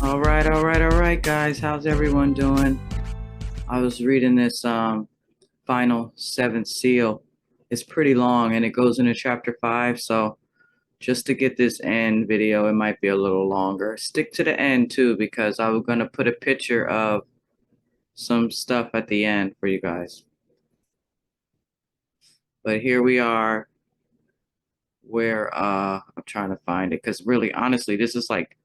All right, guys. How's everyone doing? I was reading this final seventh seal. It's pretty long and it goes into chapter 5. So just to get this end video, it might be a little longer. Stick to the end too, because I was going to put a picture of some stuff at the end for you guys. But here we are where I'm trying to find it, because really, honestly, this is like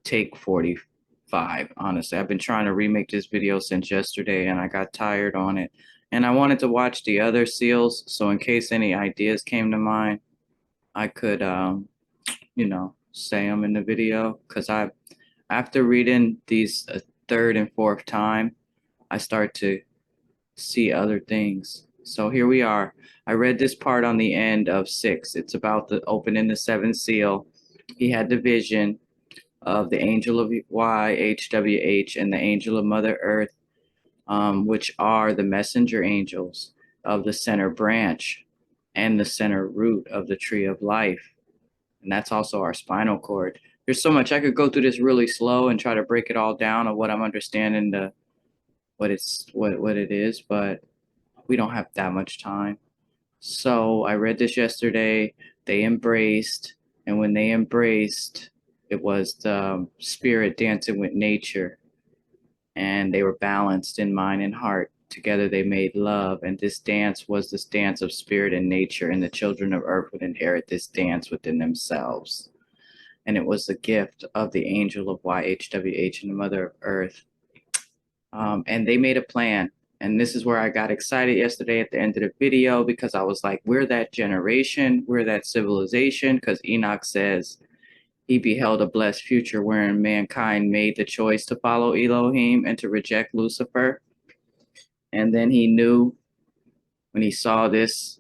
take 45. Honestly, I've been trying to remake this video since yesterday and I got tired on it, and I wanted to watch the other seals, so in case any ideas came to mind, I could say them in the video, because I, after reading these a third and fourth time, I start to see other things. So here we are. I read this part on the end of 6. It's about the opening the seventh seal. He had the vision of the angel of YHWH and the angel of Mother Earth, which are the messenger angels of the center branch and the center root of the tree of life. And that's also our spinal cord. There's so much. I could go through this really slow and try to break it all down of what I'm understanding, what it is, but we don't have that much time. So I read this yesterday. They embraced, and when they embraced, it was the spirit dancing with nature, and they were balanced in mind and heart. Together they made love, and this dance was this dance of spirit and nature, and the children of earth would inherit this dance within themselves. And it was the gift of the angel of YHWH and the mother of earth. And they made a plan. And this is where I got excited yesterday at the end of the video, because I was like, we're that generation, we're that civilization, because Enoch says he beheld a blessed future wherein mankind made the choice to follow Elohim and to reject Lucifer. And then he knew when he saw this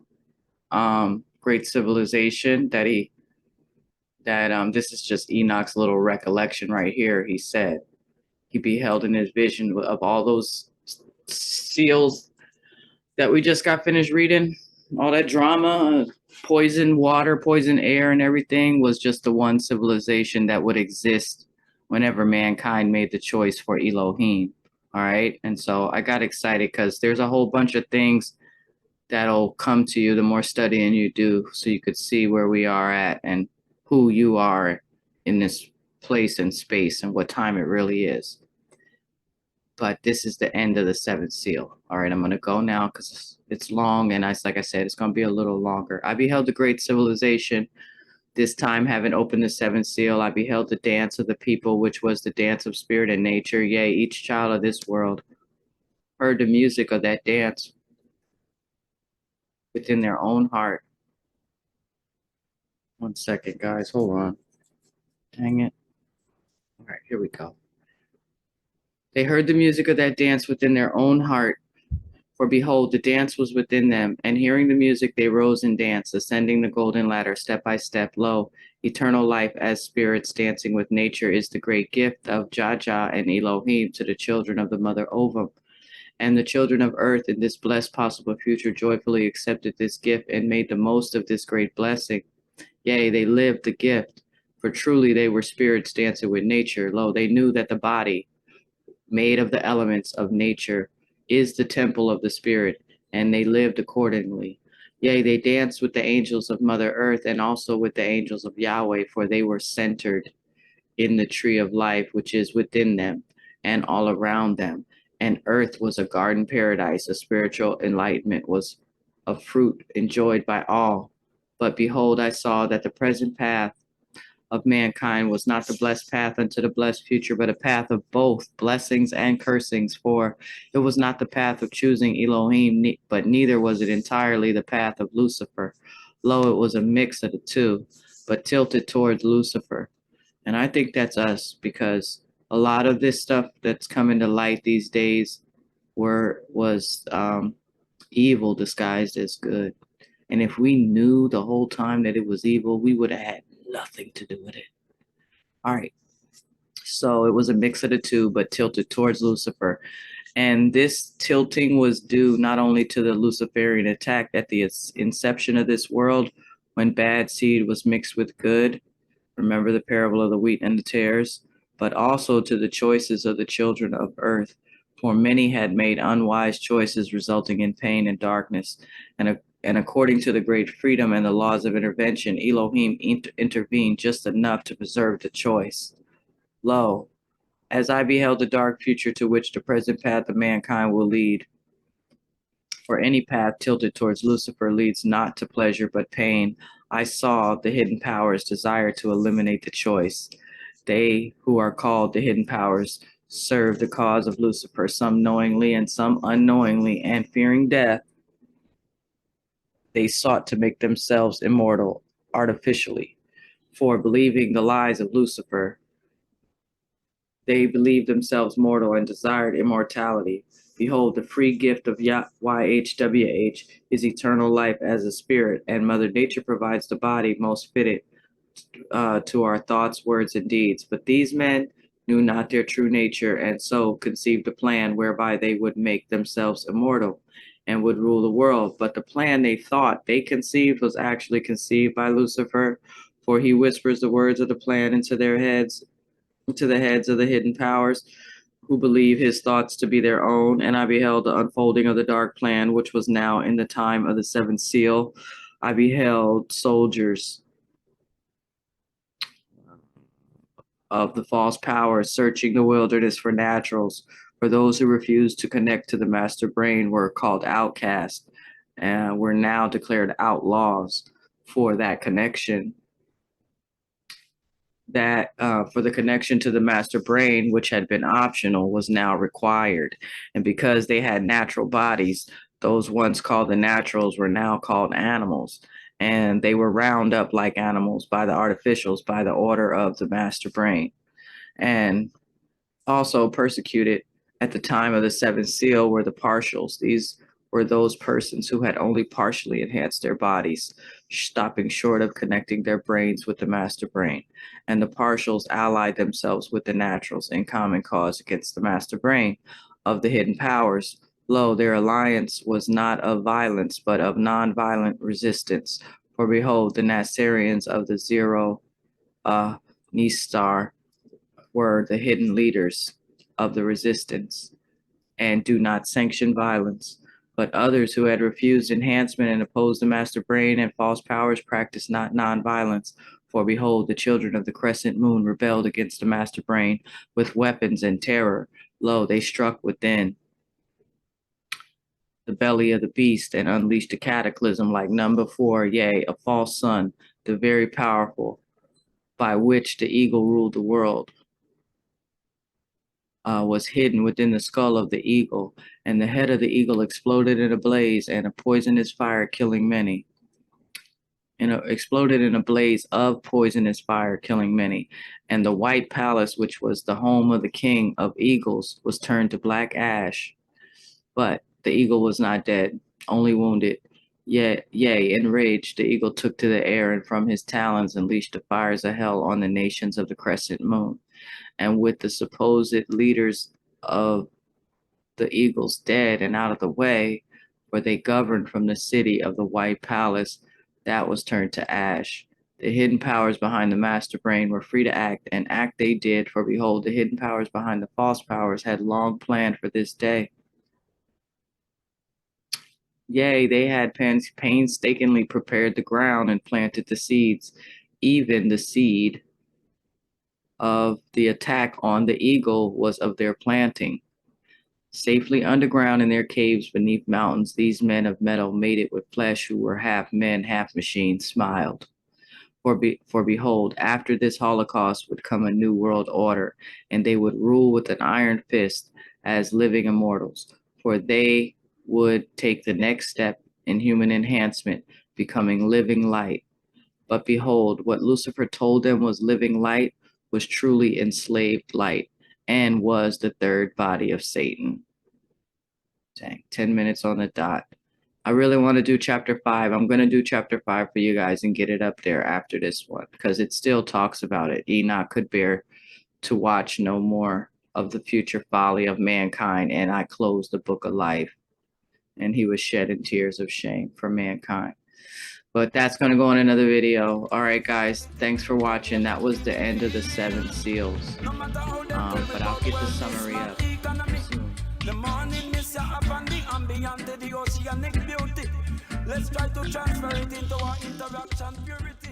great civilization that this is just Enoch's little recollection right here. He said he beheld in his vision of all those seals that we just got finished reading, all that drama, poison water, poison air, and everything was just the one civilization that would exist whenever mankind made the choice for Elohim. All right. And so I got excited because there's a whole bunch of things that'll come to you the more studying you do, so you could see where we are at and who you are in this place and space and what time it really is. But this is the end of the seventh seal. All right, I'm going to go now because it's long, and like I said, it's going to be a little longer. I beheld the great civilization. This time, having opened the seventh seal, I beheld the dance of the people, which was the dance of spirit and nature. Yea, each child of this world heard the music of that dance within their own heart. 1 second, guys. Hold on. Dang it. All right, here we go. They heard the music of that dance within their own heart. For behold, the dance was within them, and hearing the music, they rose and danced, ascending the golden ladder step by step. Lo, eternal life as spirits dancing with nature is the great gift of Jah and Elohim to the children of the mother Ovum. And the children of earth in this blessed possible future joyfully accepted this gift and made the most of this great blessing. Yea, they lived the gift, for truly they were spirits dancing with nature. Lo, they knew that the body, made of the elements of nature, is the temple of the spirit, and they lived accordingly. Yea, they danced with the angels of Mother Earth and also with the angels of Yahweh, for they were centered in the tree of life, which is within them and all around them. And earth was a garden paradise. A spiritual enlightenment was a fruit enjoyed by all. But behold, I saw that the present path of mankind was not the blessed path unto the blessed future, but a path of both blessings and cursings. For it was not the path of choosing Elohim, but neither was it entirely the path of Lucifer. Lo, it was a mix of the two, but tilted towards Lucifer. And I think that's us, because a lot of this stuff that's coming to light these days was evil disguised as good. And if we knew the whole time that it was evil, we would have had nothing to do with it. All right. So it was a mix of the two, but tilted towards Lucifer. And this tilting was due not only to the Luciferian attack at the inception of this world, when bad seed was mixed with good. Remember the parable of the wheat and the tares? but also to the choices of the children of earth. For many had made unwise choices, resulting in pain and darkness. And according to the great freedom and the laws of intervention, Elohim intervened just enough to preserve the choice. Lo, as I beheld the dark future to which the present path of mankind will lead, for any path tilted towards Lucifer leads not to pleasure but pain, I saw the hidden powers desire to eliminate the choice. They who are called the hidden powers serve the cause of Lucifer, some knowingly and some unknowingly, and fearing death, they sought to make themselves immortal artificially. For believing the lies of Lucifer, they believed themselves mortal and desired immortality. Behold, the free gift of YHWH is eternal life as a spirit, and Mother Nature provides the body most fitted to our thoughts, words, and deeds. But these men knew not their true nature, and so conceived a plan whereby they would make themselves immortal and would rule the world. But the plan they thought they conceived was actually conceived by Lucifer, for he whispers the words of the plan into their heads, to the heads of the hidden powers who believe his thoughts to be their own. And I beheld the unfolding of the dark plan, which was now in the time of the seventh seal. I beheld soldiers of the false powers searching the wilderness for naturals. For those who refused to connect to the master brain were called outcasts and were now declared outlaws for that connection. That for the connection to the master brain, which had been optional, was now required. And because they had natural bodies, those once called the naturals were now called animals. And they were round up like animals by the artificials by the order of the master brain. And also persecuted at the time of the seventh seal were the partials. These were those persons who had only partially enhanced their bodies, stopping short of connecting their brains with the master brain. And the partials allied themselves with the naturals in common cause against the master brain of the hidden powers. Lo, their alliance was not of violence, but of non-violent resistance. For behold, the Nasareans of the zero Nistar were the hidden leaders of the resistance and do not sanction violence. But others who had refused enhancement and opposed the master brain and false powers practiced not nonviolence. For behold, the children of the crescent moon rebelled against the master brain with weapons and terror. Lo, they struck within the belly of the beast and unleashed a cataclysm like none before, yea, a false sun, the very powerful, by which the eagle ruled the world. Was hidden within the skull of the eagle, and the head of the eagle exploded in a blaze and a poisonous fire, killing many. Exploded in a blaze of poisonous fire, killing many. And the white palace, which was the home of the king of eagles, was turned to black ash. But the eagle was not dead, only wounded. Yea, enraged, the eagle took to the air, and from his talons unleashed the fires of hell on the nations of the crescent moon. And with the supposed leaders of the eagles dead and out of the way, for they governed from the city of the white palace, that was turned to ash. The hidden powers behind the master brain were free to act, and act they did, for behold, the hidden powers behind the false powers had long planned for this day. Yea, they had painstakingly prepared the ground and planted the seeds, even the seed of the attack on the eagle was of their planting. Safely underground in their caves beneath mountains, these men of metal mated with flesh who were half men, half machines, smiled. For behold, after this Holocaust would come a new world order, and they would rule with an iron fist as living immortals, for they would take the next step in human enhancement, becoming living light. But behold, what Lucifer told them was living light was truly enslaved light and was the third body of Satan. Dang, 10 minutes on the dot. I really want to do chapter 5. I'm going to do chapter 5 for you guys and get it up there after this one because it still talks about it. Enoch could bear to watch no more of the future folly of mankind, and I closed the book of life, and he was shedding tears of shame for mankind. But that's going to go in another video. All right, guys. Thanks for watching. That was the end of the 7 seals. But I'll get the summary up soon. The morning mist up on the ambient, the oceanic beauty. Let's try to transfer it into our interaction purity.